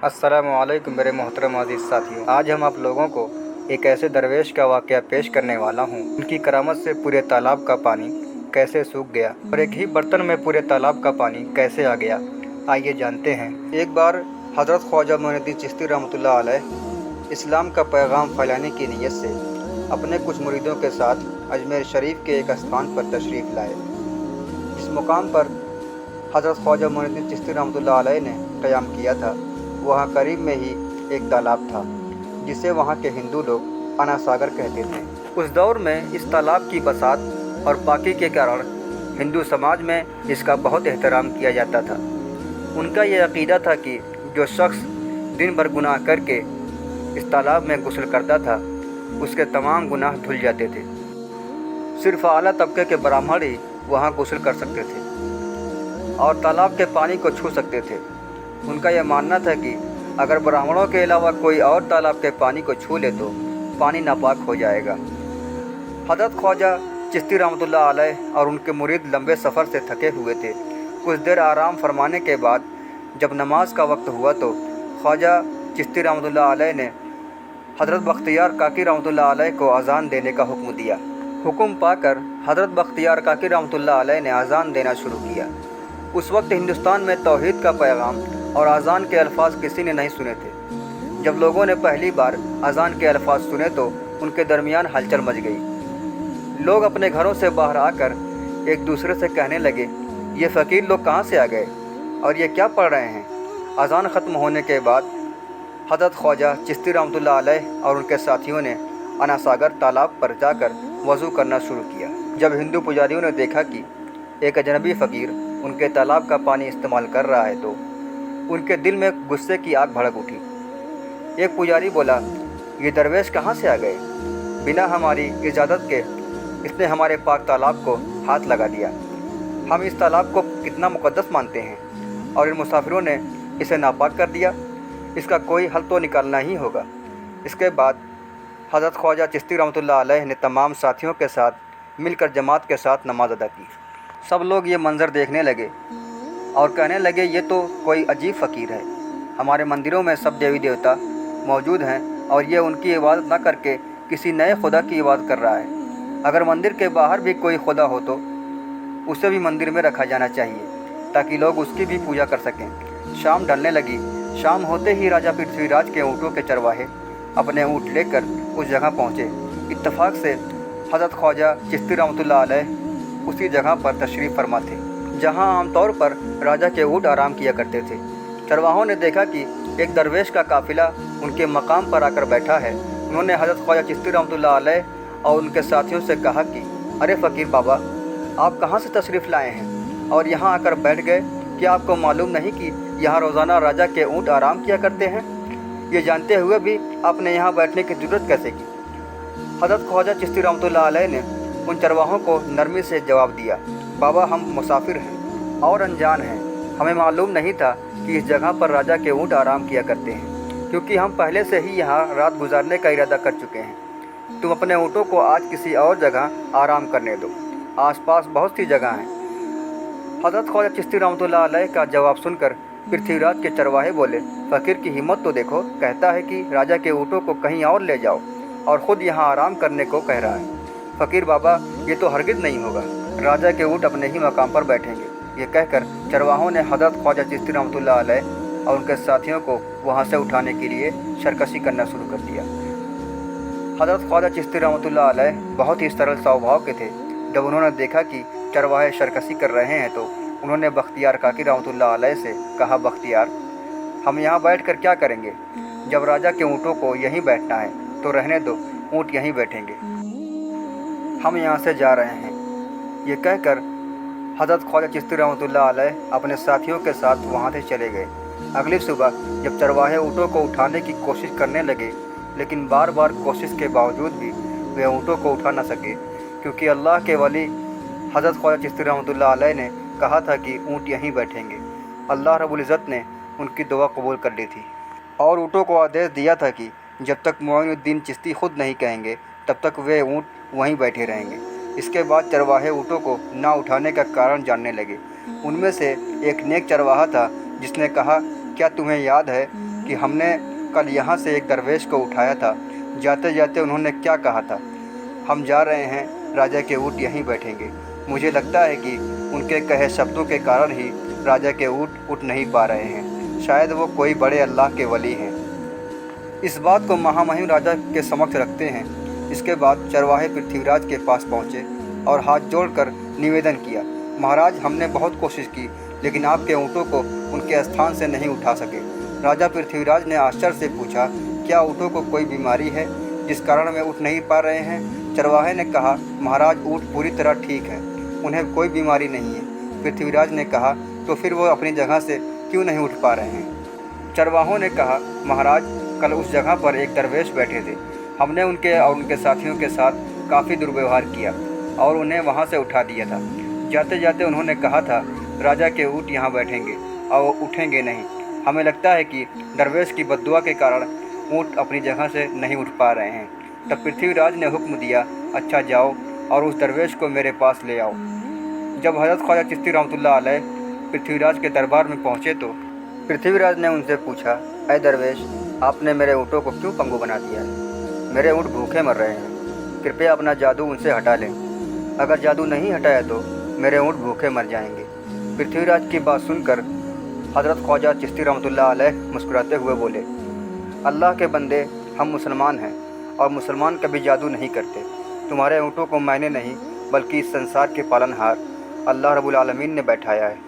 अस्सलाम वालेकुम मेरे मोहतरम अज़ीज़ साथियों। आज हम आप लोगों को एक ऐसे दरवेश का वाक़या पेश करने वाला हूँ। उनकी करामत से पूरे तालाब का पानी कैसे सूख गया और एक ही बर्तन में पूरे तालाब का पानी कैसे आ गया, आइए जानते हैं। एक बार हज़रत ख्वाजा मोइनुद्दीन चिश्ती रहमतुल्लाह अलैह इस्लाम का पैगाम फैलाने की नीयत से अपने कुछ मुरीदों के साथ अजमेर शरीफ के एक स्थान पर तशरीफ़ लाए। जिस मुकाम पर हज़रत ख्वाजा मोइनुद्दीन चिश्ती रहमतुल्लाह अलैह ने क़याम किया था, वहाँ करीब में ही एक तालाब था जिसे वहाँ के हिंदू लोग अना सागर कहते थे। उस दौर में इस तालाब की बसात और पाकी के कारण हिंदू समाज में इसका बहुत एहतराम किया जाता था। उनका ये अक़ीदा था कि जो शख्स दिन भर गुनाह करके इस तालाब में गुस्ल करता था, उसके तमाम गुनाह धुल जाते थे। सिर्फ़ आला तबके के ब्राह्मण ही वहाँ गुस्ल कर सकते थे और तालाब के पानी को छू सकते थे। उनका यह मानना था कि अगर ब्राह्मणों के अलावा कोई और तालाब के पानी को छू ले तो पानी नापाक हो जाएगा। हज़रत ख्वाजा चिश्ती रहमतुल्लाह अलैह और उनके मुरीद लंबे सफ़र से थके हुए थे। कुछ देर आराम फरमाने के बाद जब नमाज का वक्त हुआ तो ख्वाजा चिश्ती रहमतुल्लाह अलैह ने हज़रत बख्तियार काकी रहमतुल्लाह अलैह को अज़ान देने का हुक्म दिया। हुक्म पाकर हज़रत बख्तियार काकी रहमतुल्लाह अलैह ने अज़ान देना शुरू किया। उस वक्त हिंदुस्तान में तौहीद का पैगाम और अज़ान के अल्फाज किसी ने नहीं सुने थे। जब लोगों ने पहली बार अज़ान के अल्फाज सुने तो उनके दरमियान हलचल मच गई। लोग अपने घरों से बाहर आकर एक दूसरे से कहने लगे, ये फ़कीर लोग कहाँ से आ गए और ये क्या पढ़ रहे हैं। अज़ान ख़त्म होने के बाद हज़रत ख्वाजा चिश्ती रहमतुल्लाह अलैह और उनके साथियों ने अना सागर तालाब पर जाकर वज़ू करना शुरू किया। जब हिंदू पुजारियों ने देखा कि एक अजनबी फ़कीर उनके तालाब का पानी इस्तेमाल कर रहा है तो उनके दिल में गुस्से की आग भड़क उठी। एक पुजारी बोला, ये दरवेश कहाँ से आ गए, बिना हमारी इजाज़त के इसने हमारे पाक तालाब को हाथ लगा दिया। हम इस तालाब को कितना मुक़द्दस मानते हैं और इन मुसाफिरों ने इसे नापाक कर दिया। इसका कोई हल तो निकालना ही होगा। इसके बाद हज़रत ख्वाजा चिश्ती रहमतुल्लाह अलैह ने तमाम साथियों के साथ मिलकर जमात के साथ नमाज अदा की। सब लोग ये मंज़र देखने लगे और कहने लगे, ये तो कोई अजीब फ़कीर है। हमारे मंदिरों में सब देवी देवता मौजूद हैं और ये उनकी इबादत न करके किसी नए खुदा की इबादत कर रहा है। अगर मंदिर के बाहर भी कोई खुदा हो तो उसे भी मंदिर में रखा जाना चाहिए ताकि लोग उसकी भी पूजा कर सकें। शाम ढलने लगी। शाम होते ही राजा पृथ्वीराज के ऊँटों के चरवाहे अपने ऊँट लेकर उस जगह पहुँचे। इत्तफाक से हज़रत ख्वाजा चिश्ती रहमतुल्लाह अलैह उसी जगह पर तशरीफ़ फरमा थे जहाँ आमतौर पर राजा के ऊँट आराम किया करते थे। चरवाहों ने देखा कि एक दरवेश का काफ़िला उनके मकाम पर आकर बैठा है। उन्होंने हज़रत ख्वाजा चिश्ती रहमतुल्लाह अलैह और उनके साथियों से कहा कि अरे फ़कीर बाबा, आप कहाँ से तशरीफ़ लाए हैं और यहाँ आकर बैठ गए? क्या आपको मालूम नहीं कि यहाँ रोज़ाना राजा के ऊँट आराम किया करते हैं? ये जानते हुए भी आपने यहाँ बैठने की ज़रूरत कैसे की? हज़रत ख्वाजा चिश्ती रहमतुल्लाह अलैह ने उन चरवाहों को नरमी से जवाब दिया, बाबा, हम मुसाफिर हैं और अनजान हैं। हमें मालूम नहीं था कि इस जगह पर राजा के ऊँट आराम किया करते हैं, क्योंकि हम पहले से ही यहाँ रात गुजारने का इरादा कर चुके हैं। तुम अपने ऊँटों को आज किसी और जगह आराम करने दो, आसपास बहुत सी जगह हैं। हज़रत ख्वाजा चिश्ती रहमतुल्लाह अलैह का जवाब सुनकर पृथ्वीराज के चरवाहे बोले, फ़कीर की हिम्मत तो देखो, कहता है कि राजा के ऊँटों को कहीं और ले जाओ और ख़ुद यहाँ आराम करने को कह रहा है। फ़कीर बाबा, ये तो हरगिज़ नहीं होगा, राजा के ऊँट अपने ही मकाम पर बैठेंगे। ये कहकर चरवाहों ने हज़रत ख्वाजा चिश्ती रहमतुल्लाह अलैह और उनके साथियों को वहाँ से उठाने के लिए सरकशी करना शुरू कर दिया। हज़रत ख्वाजा चिश्ती रहमतुल्लाह अलैह बहुत ही सरल स्वभाव के थे। जब उन्होंने देखा कि चरवाहे सरकशी कर रहे हैं तो उन्होंने बख्तियार काकी रहमतुल्लाह अलैह से कहा, बख्तियार, हम यहाँ बैठ कर क्या करेंगे? जब राजा के ऊँटों को यहीं बैठना है तो रहने दो, ऊँट यहीं बैठेंगे, हम यहाँ से जा रहे हैं। ये कहकर हज़रत ख्वाजा चिश्ती रहमतुल्लाह अलैह अपने साथियों के साथ वहाँ से चले गए। अगली सुबह जब चरवाहे ऊँटों को उठाने की कोशिश करने लगे, लेकिन बार बार कोशिश के बावजूद भी वे ऊँटों को उठा न सके, क्योंकि अल्लाह के वली हज़रत ख्वाजा चिश्ती रहमतुल्लाह अलैह ने कहा था कि ऊँट यहीं बैठेंगे। अल्लाह रब्बुल इज़्ज़त ने उनकी दुआ कबूल कर ली थी और ऊँटों को आदेश दिया था कि जब तक मोइनुद्दीन चिश्ती खुद नहीं कहेंगे तब तक वे ऊँट वहीं बैठे रहेंगे। इसके बाद चरवाहे ऊँटों को ना उठाने का कारण जानने लगे। उनमें से एक नेक चरवाहा था जिसने कहा, क्या तुम्हें याद है कि हमने कल यहाँ से एक दरवेश को उठाया था, जाते जाते उन्होंने क्या कहा था, हम जा रहे हैं, राजा के ऊँट यहीं बैठेंगे। मुझे लगता है कि उनके कहे शब्दों के कारण ही राजा के ऊँट उठ नहीं पा रहे हैं। शायद वो कोई बड़े अल्लाह के वली हैं। इस बात को महामहिम राजा के समक्ष रखते हैं। इसके बाद चरवाहे पृथ्वीराज के पास पहुँचे और हाथ जोड़कर निवेदन किया, महाराज, हमने बहुत कोशिश की, लेकिन आपके ऊँटों को उनके स्थान से नहीं उठा सके। राजा पृथ्वीराज ने आश्चर्य से पूछा, क्या ऊँटों को कोई बीमारी है जिस कारण वे उठ नहीं पा रहे हैं? चरवाहे ने कहा, महाराज, ऊँट पूरी तरह ठीक है, उन्हें कोई बीमारी नहीं है। पृथ्वीराज ने कहा, तो फिर वो अपनी जगह से क्यों नहीं उठ पा रहे हैं? चरवाहों ने कहा, महाराज, कल उस जगह पर एक दरवेश बैठे थे। हमने उनके और उनके साथियों के साथ काफ़ी दुर्व्यवहार किया और उन्हें वहाँ से उठा दिया था। जाते जाते उन्होंने कहा था, राजा के ऊँट यहाँ बैठेंगे और वो उठेंगे नहीं। हमें लगता है कि दरवेश की बद्दुआ के कारण ऊँट अपनी जगह से नहीं उठ पा रहे हैं। तब पृथ्वीराज ने हुक्म दिया, अच्छा जाओ और उस दरवेश को मेरे पास ले आओ। जब हज़रत ख्वाजा चिश्ती रहमतुल्लाह अलैह पृथ्वीराज के दरबार में पहुँचे तो पृथ्वीराज ने उनसे पूछा, ऐ दरवेश, आपने मेरे ऊँटों को क्यों पंगु बना दिया है? मेरे ऊँट भूखे मर रहे हैं, कृपया अपना जादू उनसे हटा लें। अगर जादू नहीं हटाया तो मेरे ऊँट भूखे मर जाएंगे। पृथ्वीराज की बात सुनकर हज़रत ख्वाजा चिश्ती रहमतुल्लाह अलैह मुस्कुराते हुए बोले, अल्लाह के बंदे, हम मुसलमान हैं और मुसलमान कभी जादू नहीं करते। तुम्हारे ऊँटों को मैंने नहीं बल्कि इस संसार के पालनहार अल्लाह रब्बुल आलमीन ने बैठाया है।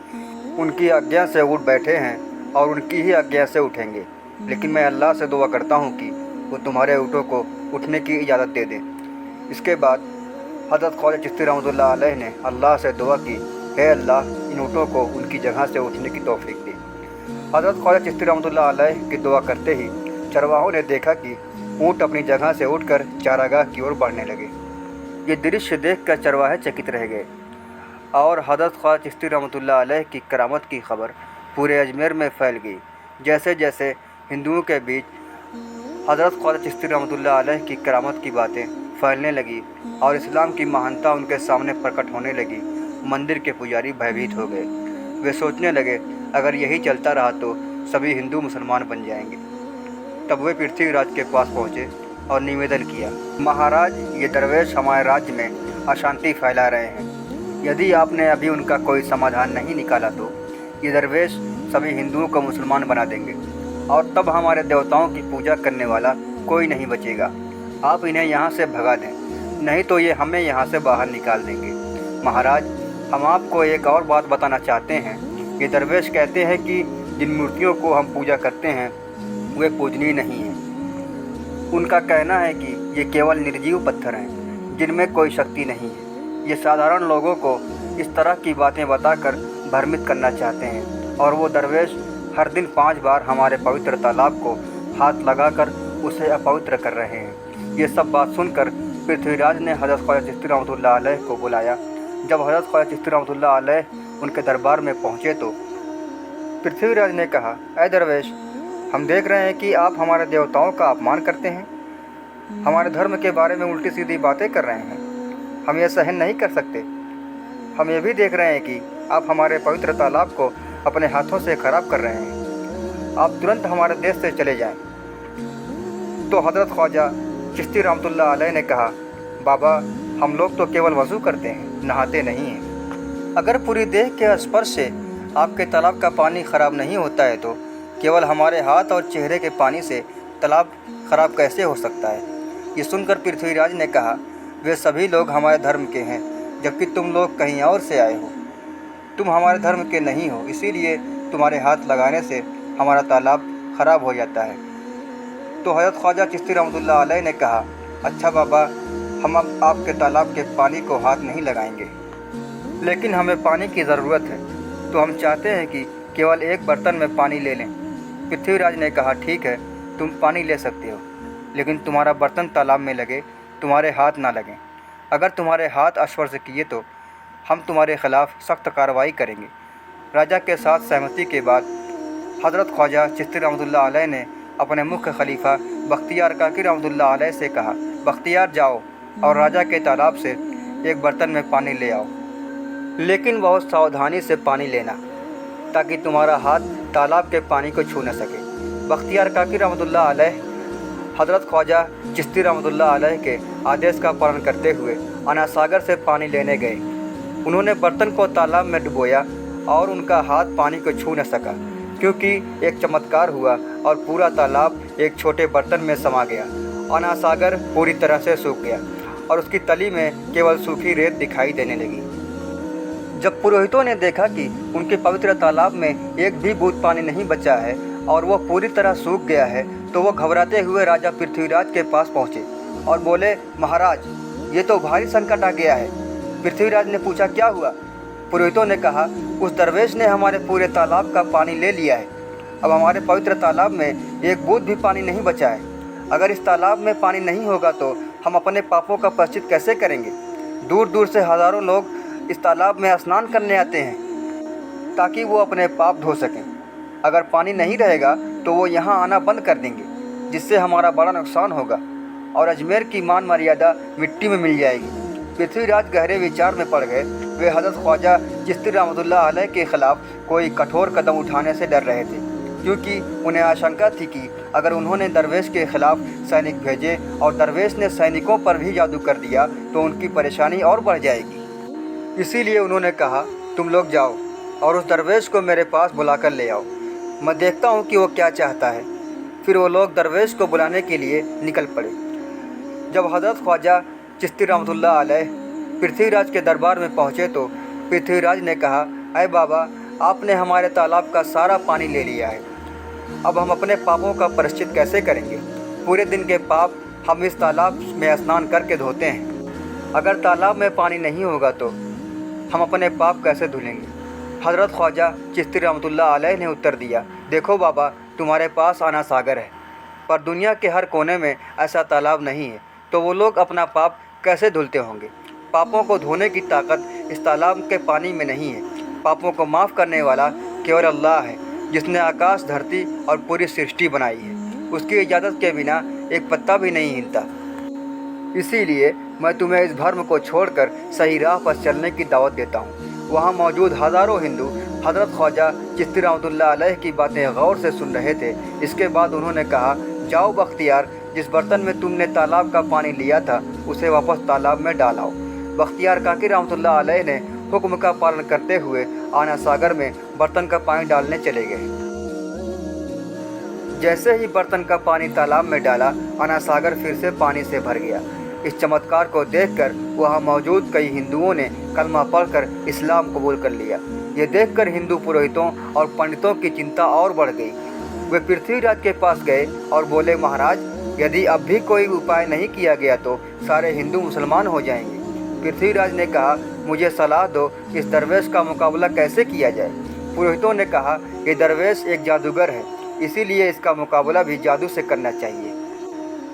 उनकी आज्ञा से ऊँट बैठे हैं और उनकी ही आज्ञा से उठेंगे। लेकिन मैं अल्लाह से दुआ करता हूँ कि वो तुम्हारे ऊँटों को उठने की इजाज़त दे दें। इसके बाद हज़रत ख्वाजा चिश्ती रहमतुल्लाह अलैह ने अल्लाह से दुआ की, हे अल्लाह, इन ऊँटों को उनकी जगह से उठने की तौफीक दी। हज़रत ख्वाजा चिश्ती रहमतुल्लाह अलैह की दुआ करते ही चरवाहों ने देखा कि ऊँट अपनी जगह से उठकर चारागाह की ओर बढ़ने लगे। ये दृश्य देखकर चरवाहे चकित रह गए और हज़रत ख्वाजा चिश्ती रहमतुल्लाह अलैह की करामत की खबर पूरे अजमेर में फैल गई। जैसे जैसे हिंदुओं के बीच हज़रत ख्वाजा चिश्ती रहमतुल्लाह अलैह की करामत की बातें फैलने लगी और इस्लाम की महानता उनके सामने प्रकट होने लगी, मंदिर के पुजारी भयभीत हो गए। वे सोचने लगे, अगर यही चलता रहा तो सभी हिंदू मुसलमान बन जाएंगे। तब वे पृथ्वीराज के पास पहुँचे और निवेदन किया, महाराज, ये दरवेश हमारे राज्य में अशांति फैला रहे हैं। यदि आपने अभी उनका कोई समाधान नहीं निकाला तो ये दरवेश सभी हिंदुओं को मुसलमान बना देंगे और तब हमारे देवताओं की पूजा करने वाला कोई नहीं बचेगा। आप इन्हें यहाँ से भगा दें, नहीं तो ये हमें यहाँ से बाहर निकाल देंगे। महाराज, हम आपको एक और बात बताना चाहते हैं। ये दरवेश कहते हैं कि जिन मूर्तियों को हम पूजा करते हैं वे पूजनीय नहीं हैं। उनका कहना है कि ये केवल निर्जीव पत्थर हैं जिनमें कोई शक्ति नहीं है। ये साधारण लोगों को इस तरह की बातें बताकर भ्रमित करना चाहते हैं और वो दरवेश हर दिन 5 बार हमारे पवित्र तालाब को हाथ लगाकर उसे अपवित्र कर रहे हैं। ये सब बात सुनकर पृथ्वीराज ने हज़रत ख्वाजा चिश्ती रहमतुल्लाह अलैह को बुलाया। जब हज़रत ख्वाजा चिश्ती रहमतुल्लाह अलैह उनके दरबार में पहुँचे तो पृथ्वीराज ने कहा, ऐ दरवेश, हम देख रहे हैं कि आप हमारे देवताओं का अपमान करते हैं, हमारे धर्म के बारे में उल्टी सीधी बातें कर रहे हैं। हम ये सहन नहीं कर सकते। हम ये भी देख रहे हैं कि आप हमारे पवित्र तालाब को अपने हाथों से ख़राब कर रहे हैं। आप तुरंत हमारे देश से चले जाएं। तो हज़रत ख्वाजा चिश्ती रहमतुल्लाह अलैह ने कहा, बाबा, हम लोग तो केवल वज़ू करते हैं, नहाते नहीं हैं। अगर पूरी देह के स्पर्श से आपके तालाब का पानी ख़राब नहीं होता है तो केवल हमारे हाथ और चेहरे के पानी से तालाब ख़राब कैसे हो सकता है? ये सुनकर पृथ्वीराज ने कहा, वे सभी लोग हमारे धर्म के हैं, जबकि तुम लोग कहीं और से आए हो। तुम हमारे धर्म के नहीं हो, इसीलिए तुम्हारे हाथ लगाने से हमारा तालाब ख़राब हो जाता है। तो हज़रत ख्वाजा चिश्ती रहमतुल्लाह अलैह ने कहा, अच्छा बाबा, हम अब आपके तालाब के पानी को हाथ नहीं लगाएंगे, लेकिन हमें पानी की ज़रूरत है, तो हम चाहते हैं कि केवल एक बर्तन में पानी ले लें। पृथ्वीराज ने कहा, ठीक है, तुम पानी ले सकते हो, लेकिन तुम्हारा बर्तन तालाब में लगे, तुम्हारे हाथ ना लगें। अगर तुम्हारे हाथ अस्पर्श किए तो हम तुम्हारे ख़िलाफ़ सख्त कार्रवाई करेंगे। राजा के साथ सहमति के बाद हज़रत ख्वाजा चिश्ती रहमतुल्लाह अलैह ने अपने मुख्य खलीफा बख्तियार काकी रहमतुल्लाह अलैह से कहा, बख्तियार, जाओ और राजा के तालाब से एक बर्तन में पानी ले आओ, लेकिन बहुत सावधानी से पानी लेना ताकि तुम्हारा हाथ तालाब के पानी को छू न सके। बख्तियार काकी रहमतुल्लाह अलैह हज़रत ख्वाजा चिश्ती रहमतुल्लाह अलैह के आदेश का पालन करते हुए अना सागर से पानी लेने गए। उन्होंने बर्तन को तालाब में डुबोया और उनका हाथ पानी को छू न सका, क्योंकि एक चमत्कार हुआ और पूरा तालाब एक छोटे बर्तन में समा गया। अना सागर पूरी तरह से सूख गया और उसकी तली में केवल सूखी रेत दिखाई देने लगी। जब पुरोहितों ने देखा कि उनके पवित्र तालाब में एक भी बूंद पानी नहीं बचा है और वह पूरी तरह सूख गया है, तो वह घबराते हुए राजा पृथ्वीराज के पास पहुँचे और बोले, महाराज, ये तो भारी संकट आ गया है। पृथ्वीराज ने पूछा, क्या हुआ? पुरोहितों ने कहा, उस दरवेश ने हमारे पूरे तालाब का पानी ले लिया है। अब हमारे पवित्र तालाब में एक बूंद भी पानी नहीं बचा है। अगर इस तालाब में पानी नहीं होगा तो हम अपने पापों का प्रायश्चित कैसे करेंगे? दूर दूर से हज़ारों लोग इस तालाब में स्नान करने आते हैं ताकि वो अपने पाप धो सकें। अगर पानी नहीं रहेगा तो वो यहाँ आना बंद कर देंगे, जिससे हमारा बड़ा नुकसान होगा और अजमेर की मान मर्यादा मिट्टी में मिल जाएगी। पृथ्वीराज गहरे विचार में पड़ गए। वे हज़रत ख्वाजा चिश्ती रहमतुल्लाह अलैह के ख़िलाफ़ कोई कठोर कदम उठाने से डर रहे थे, क्योंकि उन्हें आशंका थी कि अगर उन्होंने दरवेश के ख़िलाफ़ सैनिक भेजे और दरवेश ने सैनिकों पर भी जादू कर दिया तो उनकी परेशानी और बढ़ जाएगी। इसीलिए उन्होंने कहा, तुम लोग जाओ और उस दरवेश को मेरे पास बुला कर ले आओ, मैं देखता हूँ कि वो क्या चाहता है। फिर वो लोग दरवेश को बुलाने के लिए निकल पड़े। जब हज़रत ख्वाजा चिश्ती रहमतुल्लाह अलैह पृथ्वीराज के दरबार में पहुँचे तो पृथ्वीराज ने कहा, अय बाबा, आपने हमारे तालाब का सारा पानी ले लिया है। अब हम अपने पापों का प्रायश्चित कैसे करेंगे? पूरे दिन के पाप हम इस तालाब में स्नान करके धोते हैं। अगर तालाब में पानी नहीं होगा तो हम अपने पाप कैसे धुलेंगे? हज़रत ख्वाजा चिश्ती रहमतुल्लाह अलैह ने उत्तर दिया, देखो बाबा, तुम्हारे पास आना सागर है, पर दुनिया के हर कोने में ऐसा तालाब नहीं है, तो वो लोग अपना पाप कैसे धुलते होंगे? पापों को धोने की ताकत इस तालाब के पानी में नहीं है। पापों को माफ़ करने वाला केवल अल्लाह है, जिसने आकाश, धरती और पूरी सृष्टि बनाई है। उसकी इजाज़त के बिना एक पत्ता भी नहीं हिलता। इसीलिए मैं तुम्हें इस भ्रम को छोड़कर सही राह पर चलने की दावत देता हूँ। वहाँ मौजूद हज़ारों हिंदू हज़रत ख्वाजा चिश्ती रहमतुल्लाह अलैह की बातें गौर से सुन रहे थे। इसके बाद उन्होंने कहा, जाओ बख्तियार, जिस बर्तन में तुमने तालाब का पानी लिया था उसे वापस तालाब में डालाओ। बख्तियार काकी रहमतुल्लाह अलैह ने हुक्म का पालन करते हुए आना सागर में बर्तन का पानी डालने चले गए। जैसे ही बर्तन का पानी तालाब में डाला, आना सागर फिर से पानी से भर गया। इस चमत्कार को देखकर वहाँ मौजूद कई हिंदुओं ने कलमा पढ़कर इस्लाम कबूल कर लिया। ये देखकर हिंदू पुरोहितों और पंडितों की चिंता और बढ़ गई। वे पृथ्वीराज के पास गए और बोले, महाराज, यदि अब भी कोई उपाय नहीं किया गया तो सारे हिंदू मुसलमान हो जाएंगे। पृथ्वीराज ने कहा, मुझे सलाह दो, इस दरवेश का मुकाबला कैसे किया जाए? पुरोहितों ने कहा, ये दरवेश एक जादूगर है, इसीलिए इसका मुकाबला भी जादू से करना चाहिए।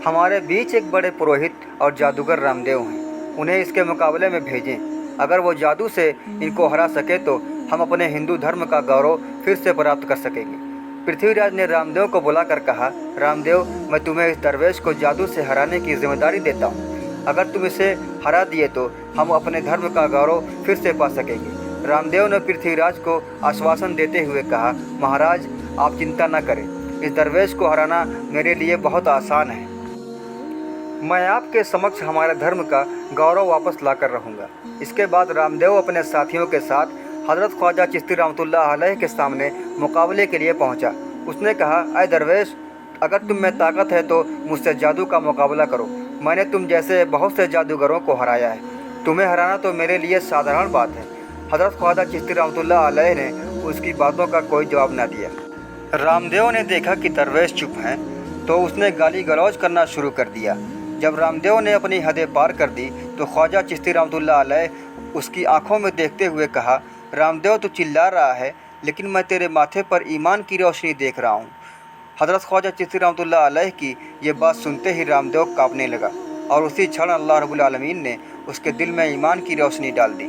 हमारे बीच एक बड़े पुरोहित और जादूगर रामदेव हैं, उन्हें इसके मुकाबले में भेजें। अगर वो जादू से इनको हरा सके तो हम अपने हिंदू धर्म का गौरव फिर से प्राप्त कर सकेंगे। पृथ्वीराज ने रामदेव को बुलाकर कहा, रामदेव, मैं तुम्हें इस दरवेश को जादू से हराने की जिम्मेदारी देता हूँ। अगर तुम इसे हरा दिए तो हम अपने धर्म का गौरव फिर से पा सकेंगे। रामदेव ने पृथ्वीराज को आश्वासन देते हुए कहा, महाराज, आप चिंता न करें, इस दरवेश को हराना मेरे लिए बहुत आसान है। मैं आपके समक्ष हमारे धर्म का गौरव वापस ला कर रहूँगा। इसके बाद रामदेव अपने साथियों के साथ हज़रत ख्वाजा चिश्ती रहमतुल्लाह अलैह के सामने मुकाबले के लिए पहुँचा। उसने कहा, अय दरवेश, अगर तुम में ताकत है तो मुझसे जादू का मुकाबला करो। मैंने तुम जैसे बहुत से जादूगरों को हराया है, तुम्हें हराना तो मेरे लिए साधारण बात है। हज़रत ख्वाजा चिश्ती रहमतुल्लाह अलैह ने उसकी बातों का कोई जवाब न दिया। रामदेव ने देखा कि दरवेश चुप हैं तो उसने गाली गलौज करना शुरू कर दिया। जब रामदेव ने अपनी हदें पार कर दी तो ख्वाजा चिश्ती रहमतुल्लाह अलैह उसकी आंखों में देखते हुए कहा, रामदेव, तू चिल्ला रहा है, लेकिन मैं तेरे माथे पर ईमान की रोशनी देख रहा हूँ। हज़रत ख्वाजा चिश्ती रहमतुल्लाह अलैह की ये बात सुनते ही रामदेव काँपने लगा और उसी क्षण अल्लाह रब्बुल आलमीन ने उसके दिल में ईमान की रोशनी डाल दी।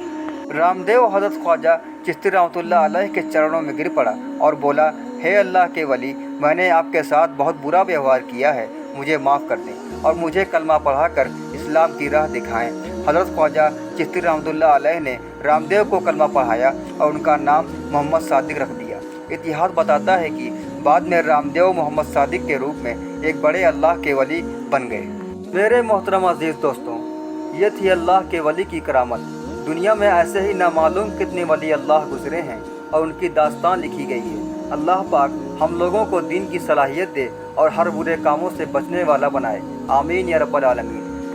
रामदेव हज़रत ख्वाजा चिश्ती रहमतुल्लाह अलैह के चरणों में गिर पड़ा और बोला, हे अल्लाह के वली, मैंने आपके साथ बहुत बुरा व्यवहार किया है, मुझे माफ़ कर दें और मुझे कलमा पढ़ाकर इस्लाम की राह दिखाएं। हज़रत ख्वाजा चिश्ती रहमतुल्लाह अलैह ने रामदेव को कलमा पढ़ाया और उनका नाम मोहम्मद सादिक रख दिया। इतिहास बताता है कि بعد میں رامدیو محمد صادق کے روپ میں ایک بڑے اللہ کے ولی بن گئے۔ میرے محترم عزیز دوستوں، یہ تھی اللہ کے ولی کی کرامت۔ دنیا میں ایسے ہی نامعلوم کتنے ولی اللہ گزرے ہیں اور ان کی داستان لکھی گئی ہے۔ اللہ پاک ہم لوگوں کو دین کی صلاحیت دے اور ہر برے کاموں سے بچنے والا بنائے۔ آمین یا رب العالمین۔